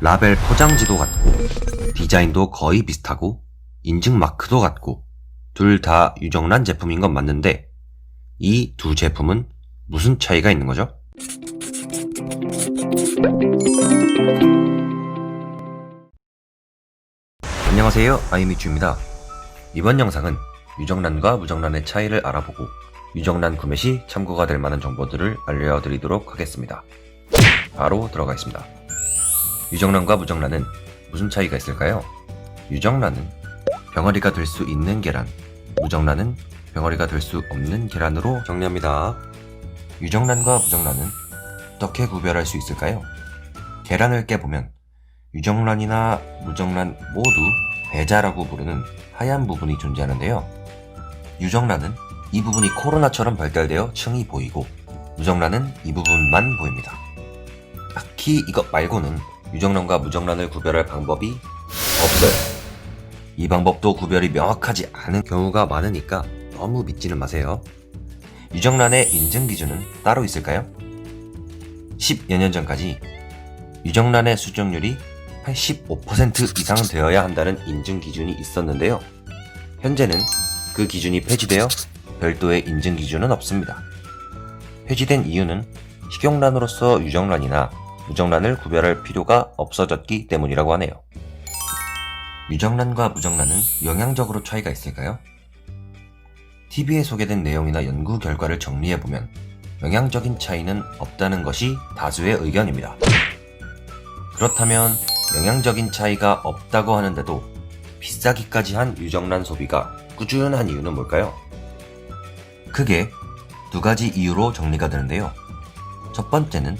라벨 포장지도 같고 디자인도 거의 비슷하고 인증 마크도 같고 둘 다 유정란 제품인 건 맞는데 이 두 제품은 무슨 차이가 있는 거죠? 안녕하세요, 아이미쭈입니다. 이번 영상은 유정란과 무정란의 차이를 알아보고 유정란 구매 시 참고가 될 만한 정보들을 알려드리도록 하겠습니다. 바로 들어가겠습니다. 유정란과 무정란은 무슨 차이가 있을까요? 유정란은 병아리가 될 수 있는 계란, 무정란은 병아리가 될 수 없는 계란으로 정리합니다. 유정란과 무정란은 어떻게 구별할 수 있을까요? 계란을 깨보면 유정란이나 무정란 모두 배자라고 부르는 하얀 부분이 존재하는데요. 유정란은 이 부분이 코로나처럼 발달되어 층이 보이고 무정란은 이 부분만 보입니다. 딱히 이것 말고는 유정란과 무정란을 구별할 방법이 없어요. 이 방법도 구별이 명확하지 않은 경우가 많으니까 너무 믿지는 마세요. 유정란의 인증 기준은 따로 있을까요? 10여 년 전까지 유정란의 수정률이 85% 이상 되어야 한다는 인증 기준이 있었는데요. 현재는 그 기준이 폐지되어 별도의 인증 기준은 없습니다. 폐지된 이유는 식용란으로서 유정란이나 무정란을 구별할 필요가 없어졌기 때문이라고 하네요. 유정란과 무정란은 영양적으로 차이가 있을까요? TV에 소개된 내용이나 연구 결과를 정리해보면 영양적인 차이는 없다는 것이 다수의 의견입니다. 그렇다면 영양적인 차이가 없다고 하는데도 비싸기까지 한 유정란 소비가 꾸준한 이유는 뭘까요? 크게 두 가지 이유로 정리가 되는데요. 첫 번째는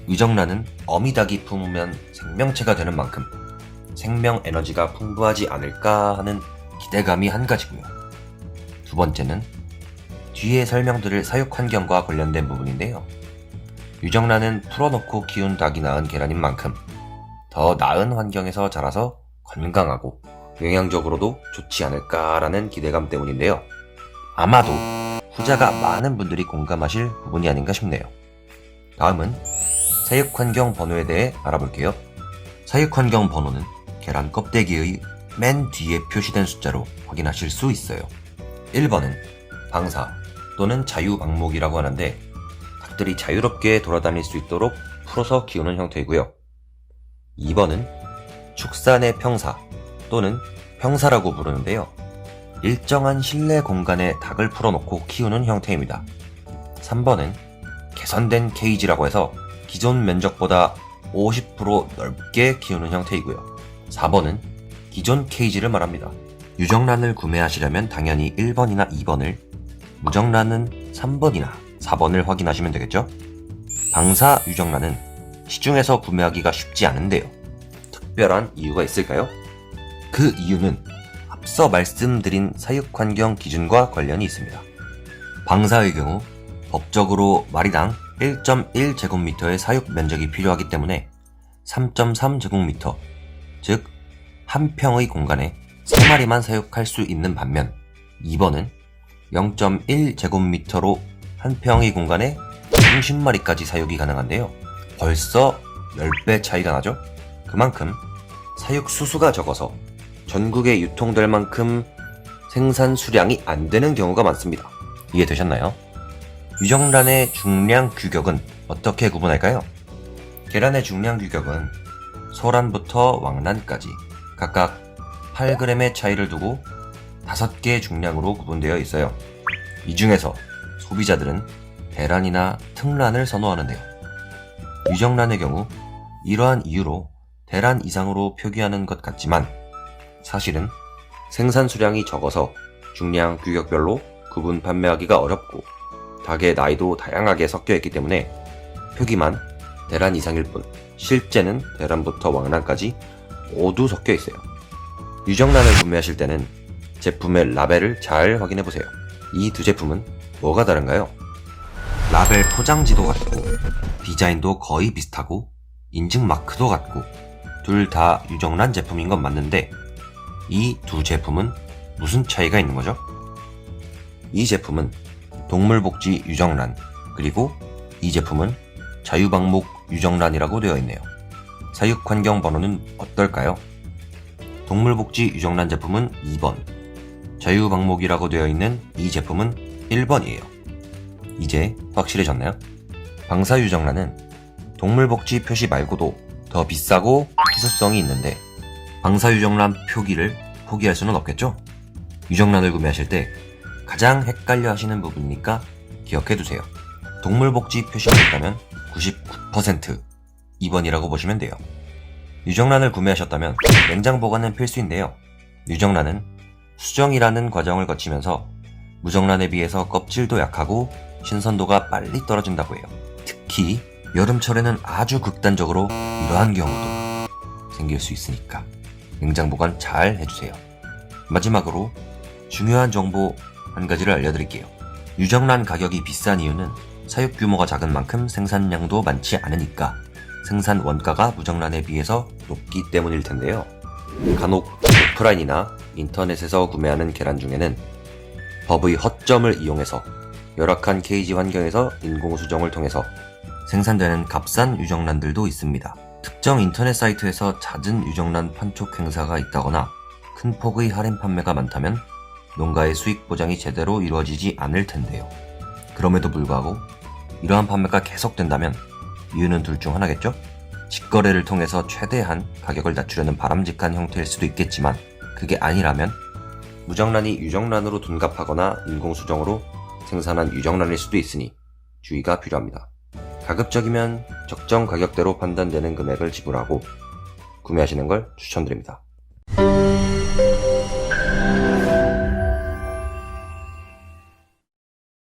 유정란은 어미닭이 품으면 생명체가 되는 만큼 생명 에너지가 풍부하지 않을까 하는 기대감이 한 가지고요. 두 번째는 뒤에 설명드릴 사육 환경과 관련된 부분인데요. 유정란은 풀어놓고 키운 닭이 낳은 계란인 만큼 더 나은 환경에서 자라서 건강하고 영양적으로도 좋지 않을까라는 기대감 때문인데요. 아마도 후자가 많은 분들이 공감하실 부분이 아닌가 싶네요. 다음은 사육환경 번호에 대해 알아볼게요. 사육환경 번호는 계란 껍데기의 맨 뒤에 표시된 숫자로 확인하실 수 있어요. 1번은 방사 또는 자유방목이라고 하는데 닭들이 자유롭게 돌아다닐 수 있도록 풀어서 키우는 형태이고요. 2번은 축산의 평사 또는 평사라고 부르는데요. 일정한 실내 공간에 닭을 풀어놓고 키우는 형태입니다. 3번은 개선된 케이지라고 해서 기존 면적보다 50% 넓게 키우는 형태이고요. 4번은 기존 케이지를 말합니다. 유정란을 구매하시려면 당연히 1번이나 2번을, 무정란은 3번이나 4번을 확인하시면 되겠죠? 방사 유정란은 시중에서 구매하기가 쉽지 않은데요. 특별한 이유가 있을까요? 그 이유는 앞서 말씀드린 사육환경 기준과 관련이 있습니다. 방사의 경우 법적으로 마리당 1.1제곱미터의 사육 면적이 필요하기 때문에 3.3제곱미터, 즉 한 평의 공간에 3마리만 사육할 수 있는 반면 2번은 0.1제곱미터로 한 평의 공간에 30마리까지 사육이 가능한데요. 벌써 10배 차이가 나죠? 그만큼 사육 수수가 적어서 전국에 유통될 만큼 생산 수량이 안 되는 경우가 많습니다. 이해되셨나요? 유정란의 중량 규격은 어떻게 구분할까요? 계란의 중량 규격은 소란부터 왕란까지 각각 8g의 차이를 두고 5개의 중량으로 구분되어 있어요. 이 중에서 소비자들은 대란이나 특란을 선호하는데요. 유정란의 경우 이러한 이유로 대란 이상으로 표기하는 것 같지만 사실은 생산 수량이 적어서 중량 규격별로 구분 판매하기가 어렵고 닭의 나이도 다양하게 섞여 있기 때문에 표기만 대란 이상일 뿐 실제는 대란부터 왕란까지 모두 섞여 있어요. 유정란을 구매하실 때는 제품의 라벨을 잘 확인해보세요. 이 두 제품은 뭐가 다른가요? 라벨 포장지도 같고 디자인도 거의 비슷하고 인증 마크도 같고 둘 다 유정란 제품인 건 맞는데 이 두 제품은 무슨 차이가 있는 거죠? 이 제품은 동물복지 유정란, 그리고 이 제품은 자유방목 유정란이라고 되어 있네요. 사육환경번호는 어떨까요? 동물복지 유정란 제품은 2번, 자유방목이라고 되어 있는 이 제품은 1번이에요. 이제 확실해졌나요? 방사유정란은 동물복지 표시 말고도 더 비싸고 희소성이 있는데 방사유정란 표기를 포기할 수는 없겠죠? 유정란을 구매하실 때 가장 헷갈려 하시는 부분이니까 기억해두세요. 동물복지 표시가 있다면 99% 2번이라고 보시면 돼요. 유정란을 구매하셨다면 냉장 보관은 필수인데요. 유정란은 수정이라는 과정을 거치면서 무정란에 비해서 껍질도 약하고 신선도가 빨리 떨어진다고 해요. 특히 여름철에는 아주 극단적으로 이러한 경우도 생길 수 있으니까 냉장 보관 잘 해주세요. 마지막으로 중요한 정보 한 가지를 알려드릴게요. 유정란 가격이 비싼 이유는 사육 규모가 작은 만큼 생산량도 많지 않으니까 생산 원가가 무정란에 비해서 높기 때문일 텐데요. 간혹 오프라인이나 인터넷에서 구매하는 계란 중에는 법의 허점을 이용해서 열악한 케이지 환경에서 인공수정을 통해서 생산되는 값싼 유정란들도 있습니다. 특정 인터넷 사이트에서 잦은 유정란 판촉 행사가 있다거나 큰 폭의 할인 판매가 많다면 농가의 수익 보장이 제대로 이루어지지 않을 텐데요. 그럼에도 불구하고 이러한 판매가 계속된다면 이유는 둘 중 하나겠죠? 직거래를 통해서 최대한 가격을 낮추려는 바람직한 형태일 수도 있겠지만 그게 아니라면 무정란이 유정란으로 둔갑하거나 인공수정으로 생산한 유정란일 수도 있으니 주의가 필요합니다. 가급적이면 적정 가격대로 판단되는 금액을 지불하고 구매하시는 걸 추천드립니다.